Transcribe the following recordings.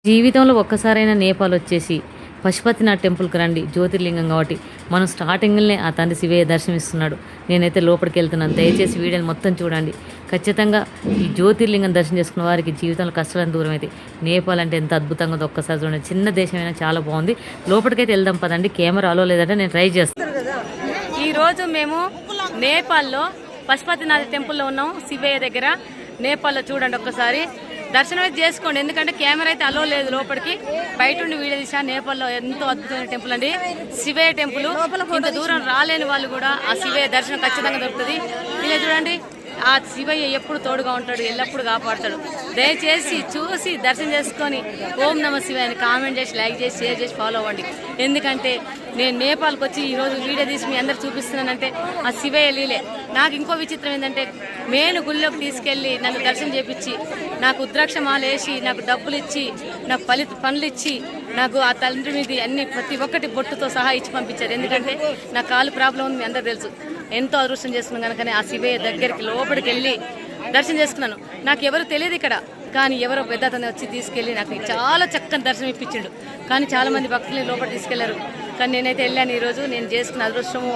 జీవితంలో ఒక్కసారైనా నేపాల్ వచ్చేసి పశుపతినాథ్ టెంపుల్కి రండి. జ్యోతిర్లింగం కాబట్టి మనం స్టార్టింగ్లోనే ఆ తండ్రి శివయ్య దర్శనమిస్తున్నాడు. నేనైతే లోపలికి వెళ్తున్నాను. దయచేసి వీడియోని మొత్తం చూడండి. ఖచ్చితంగా ఈ జ్యోతిర్లింగం దర్శనం చేసుకున్న వారికి జీవితంలో కష్టాలను దూరం అయితే నేపాల్ అంటే ఎంత అద్భుతంగా ఉందో ఒక్కసారి చూడండి. చిన్న దేశమైనా చాలా బాగుంది. లోపలికైతే వెళ్దాం పదండి. కెమెరా అలో లేదంటే నేను ట్రై చేస్తాను. ఈరోజు మేము నేపాల్లో పశుపతినాథ్ టెంపుల్లో ఉన్నాం. శివయ్య దగ్గర నేపాల్లో చూడండి ఒక్కసారి దర్శనం అయితే చేసుకోండి. ఎందుకంటే కెమెరా అయితే అలో లేదు లోపలికి. బయట ఉండి వీడియో తీసా. నేపాల్లో ఎంతో అద్భుతమైన టెంపుల్ అండి శివయ్య టెంపుల్. ఇంత దూరం రాలేని వాళ్ళు కూడా ఆ శివయ్య దర్శనం ఖచ్చితంగా దొరుకుతుంది. ఇలా చూడండి, ఆ శివయ్య ఎప్పుడు తోడుగా ఉంటాడు, ఎల్లప్పుడు కాపాడుతాడు. దయచేసి చూసి దర్శనం చేసుకొని ఓం నమ శివయ్య అని కామెంట్ చేసి, లైక్ చేసి, షేర్ చేసి ఫాలో అవ్వండి. ఎందుకంటే నేను నేపాల్కి వచ్చి ఈరోజు వీడియో తీసి మీ అందరు చూపిస్తున్నానంటే ఆ శివయ్య లీలే. నాకు ఇంకో విచిత్రం ఏంటంటే మేను గుళ్ళోకి తీసుకెళ్ళి నన్ను దర్శనం చేపించి, నాకు ఉద్రాక్ష మాల వేసి, నాకు డబ్బులు ఇచ్చి, నాకు పనులు ఇచ్చి, నాకు ఆ తండ్రి మీద అన్ని ప్రతి ఒక్కటి బొట్టుతో సహా ఇచ్చి పంపించారు. ఎందుకంటే నా కాలు ప్రాబ్లం ఉంది, మీ అందరు తెలుసు. ఎంతో అదృష్టం చేసుకున్నాను కనుకనే ఆ శివయ్య దగ్గరికి లోపలికి వెళ్ళి దర్శనం చేసుకున్నాను. నాకు ఎవరు తెలియదు ఇక్కడ, కానీ ఎవరో పెద్దతనే వచ్చి తీసుకెళ్ళి నాకు చాలా చక్కని దర్శనం ఇప్పించిండు. కానీ చాలా మంది భక్తుల్ని లోపల తీసుకెళ్లారు. కానీ నేనైతే వెళ్ళాను. ఈరోజు నేను చేసుకున్న అదృష్టము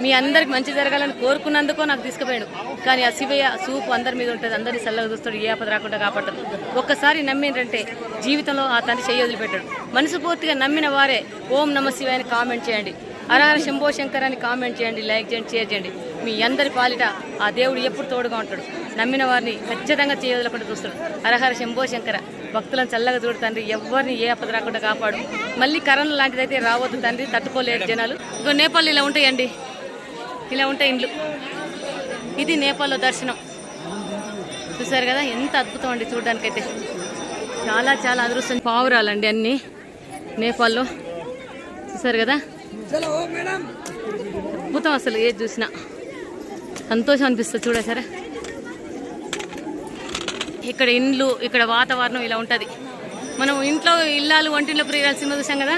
మీ అందరికి మంచి జరగాలని కోరుకున్నందుకో నాకు తీసుకుపోయాడు. కానీ ఆ శివయ్య సూపు అందరి మీద ఉంటుంది, అందరినీ చల్లగా చూస్తాడు, ఏ ఆపద రాకుండా కాపాడతాడు. ఒక్కసారి నమ్మిందంటే జీవితంలో ఆ తండ్రి చెయ్యి వదిలిపెట్టాడు. మనసుపూర్తిగా నమ్మిన వారే ఓం నమ శివాయ అని కామెంట్ చేయండి, హరహర శంభో శంకర్ అని కామెంట్ చేయండి, లైక్ చేయండి, షేర్ చేయండి. మీ అందరి పాలిట ఆ దేవుడు ఎప్పుడు తోడుగా ఉంటాడు. నమ్మిన వారిని ఖచ్చితంగా చేయవదలకుండా చూస్తాడు. హరహర శంభో శంకర. భక్తులను చల్లగా చూడు తండ్రి, ఎవరిని ఏ ఆపద రాకుండా కాపాడు. మళ్ళీ కరోనా లాంటిదైతే రావద్దు తండ్రి, తట్టుకోలేరు జనాలు. ఇంకో నేపాల్ ఇలా ఉంటాయండి, ఇలా ఉంటాయి ఇండ్లు. ఇది నేపాల్లో దర్శనం. చూసారు కదా ఎంత అద్భుతం అండి చూడడానికైతే. చాలా చాలా అదృష్టం. పావురాలండి అన్నీ నేపాల్లో. చూసారు కదా అద్భుతం. అసలు ఏది చూసినా సంతోషం అనిపిస్తుంది. చూడసారా ఇక్కడ ఇండ్లు, ఇక్కడ వాతావరణం ఇలా ఉంటుంది. మనం ఇంట్లో ఇల్లాలు వంటింట్లో ప్రియురాలు సినిమా చూసాం కదా,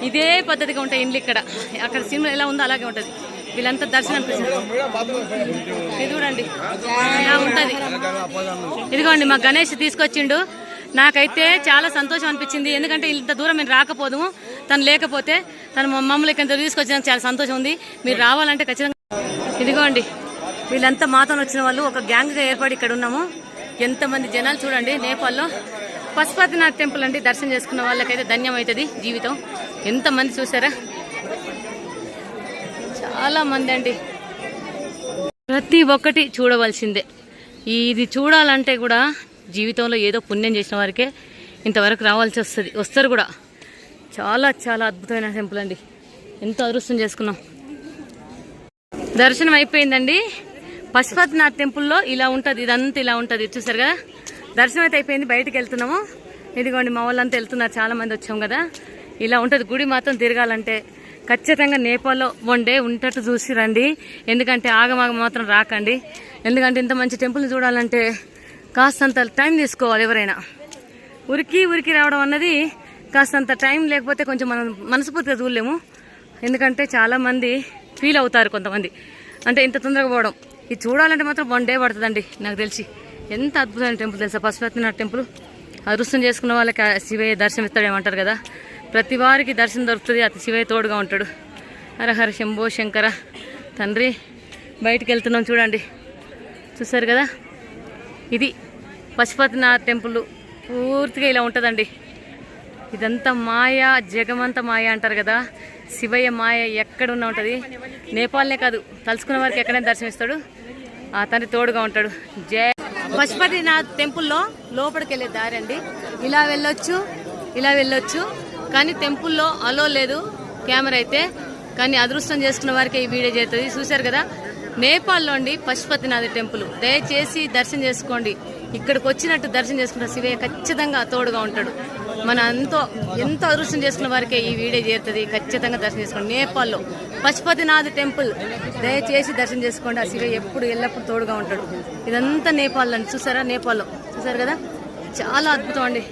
ఇదే పద్ధతిగా ఉంటాయి ఇండ్లు ఇక్కడ. అక్కడ సినిమా ఎలా ఉందో అలాగే ఉంటుంది. వీళ్ళంతా దర్శనం అనిపిస్తుంది. ఇది చూడండి ఇలా ఉంటుంది. ఇదిగోండి మా గణేష్ తీసుకొచ్చిండు. నాకైతే చాలా సంతోషం అనిపించింది. ఎందుకంటే ఇంత దూరం మేము రాకపోదు, తను లేకపోతే తను మమ్మల్ని ఇక్కడ తీసుకొచ్చినందుకు చాలా సంతోషం ఉంది. మీరు రావాలంటే ఖచ్చితంగా. ఇదిగోండి వీళ్ళంతా మాతో వచ్చిన వాళ్ళు ఒక గ్యాంగ్గా ఏర్పడి ఇక్కడ ఉన్నాము. ఎంతమంది జనాలు చూడండి. నేపాల్లో పశుపతినాథ్ టెంపుల్ అండి. దర్శనం చేసుకున్న వాళ్ళకైతే ధన్యమవుతుంది జీవితం. ఎంతమంది చూసారా, చాలా మంది అండి. ప్రతి ఒక్కటి చూడవలసిందే. ఇది చూడాలంటే కూడా జీవితంలో ఏదో పుణ్యం చేసిన వారికే ఇంతవరకు రావాల్సి వస్తారు కూడా. చాలా చాలా అద్భుతమైన టెంపుల్ అండి. ఎంతో అదృష్టం చేసుకున్నాం. దర్శనం అయిపోయిందండి. పశుపతినాథ్ టెంపుల్లో ఇలా ఉంటుంది, ఇదంతా ఇలా ఉంటుంది. చూసారు కదా, దర్శనం అయితే అయిపోయింది. బయటకు వెళ్తున్నాము. ఇదిగోండి మా వాళ్ళంతా వెళ్తున్నారు. చాలా మంది వచ్చాం కదా. ఇలా ఉంటుంది. గుడి మాత్రం తిరగాలంటే ఖచ్చితంగా నేపాల్లో వన్ డే ఉంటట్టు చూసి రండి. ఎందుకంటే ఆగమాగం మాత్రం రాకండి. ఎందుకంటే ఇంత మంచి టెంపుల్ని చూడాలంటే కాస్తంత టైం తీసుకోవాలి. ఎవరైనా ఉరికి రావడం అన్నది కాస్తంత టైం లేకపోతే కొంచెం మనం మనస్ఫూర్తిగా చూడలేము. ఎందుకంటే చాలామంది ఫీల్ అవుతారు కొంతమంది, అంటే ఇంత తొందరగా పోవడం. ఇది చూడాలంటే మాత్రం వన్ డే పడుతుందండి నాకు తెలిసి. ఎంత అద్భుతమైన టెంపుల్ తెలుసా పశుపతినాథ్ టెంపుల్. అదృష్టం చేసుకున్న వాళ్ళకి శివయ్య దర్శనం ఇస్తాడేమంటారు కదా. ప్రతి వారికి దర్శనం దొరుకుతుంది. అతి శివయ్య తోడుగా ఉంటాడు. హరహర శంభో శంకర. తండ్రి బయటికి వెళ్తున్నాం చూడండి. చూసారు కదా, ఇది పశుపతినాథ్ టెంపుల్. పూర్తిగా ఇలా ఉంటుందండి. ఇదంతా మాయ, జగమంతా మాయ అంటారు కదా. శివయ్య మాయ ఎక్కడున్నా ఉంటుంది. నేపాల్నే కాదు, తలుచుకున్న వారికి ఎక్కడైనా దర్శనం ఇస్తాడు. ఆ తండ్రి తోడుగా ఉంటాడు. జయ పశుపతినాథ్ టెంపుల్లో లోపలికి వెళ్ళే దారి అండి. ఇలా వెళ్ళొచ్చు కానీ టెంపుల్లో అలో లేదు కెమెరా అయితే. కానీ అదృష్టం చేసుకున్న వారికి ఈ వీడియో చేస్తుంది. చూశారు కదా, నేపాల్లో అండి పశుపతినాథ్ టెంపుల్. దయచేసి దర్శనం చేసుకోండి. ఇక్కడికి వచ్చినట్టు దర్శనం చేసుకున్న శివయ్య ఖచ్చితంగా తోడుగా ఉంటాడు. మన ఎంతో అదృష్టం చేసుకున్న వారికే ఈ వీడియో చేరుతుంది. ఖచ్చితంగా దర్శనం చేసుకోండి. నేపాల్లో పశుపతినాథ్ టెంపుల్ దయచేసి దర్శనం చేసుకోండి. ఆ శివయ్య ఎల్లప్పుడు తోడుగా ఉంటాడు. ఇదంతా నేపాల్ అండి. చూసారా, నేపాల్లో చూసారు కదా, చాలా అద్భుతం అండి.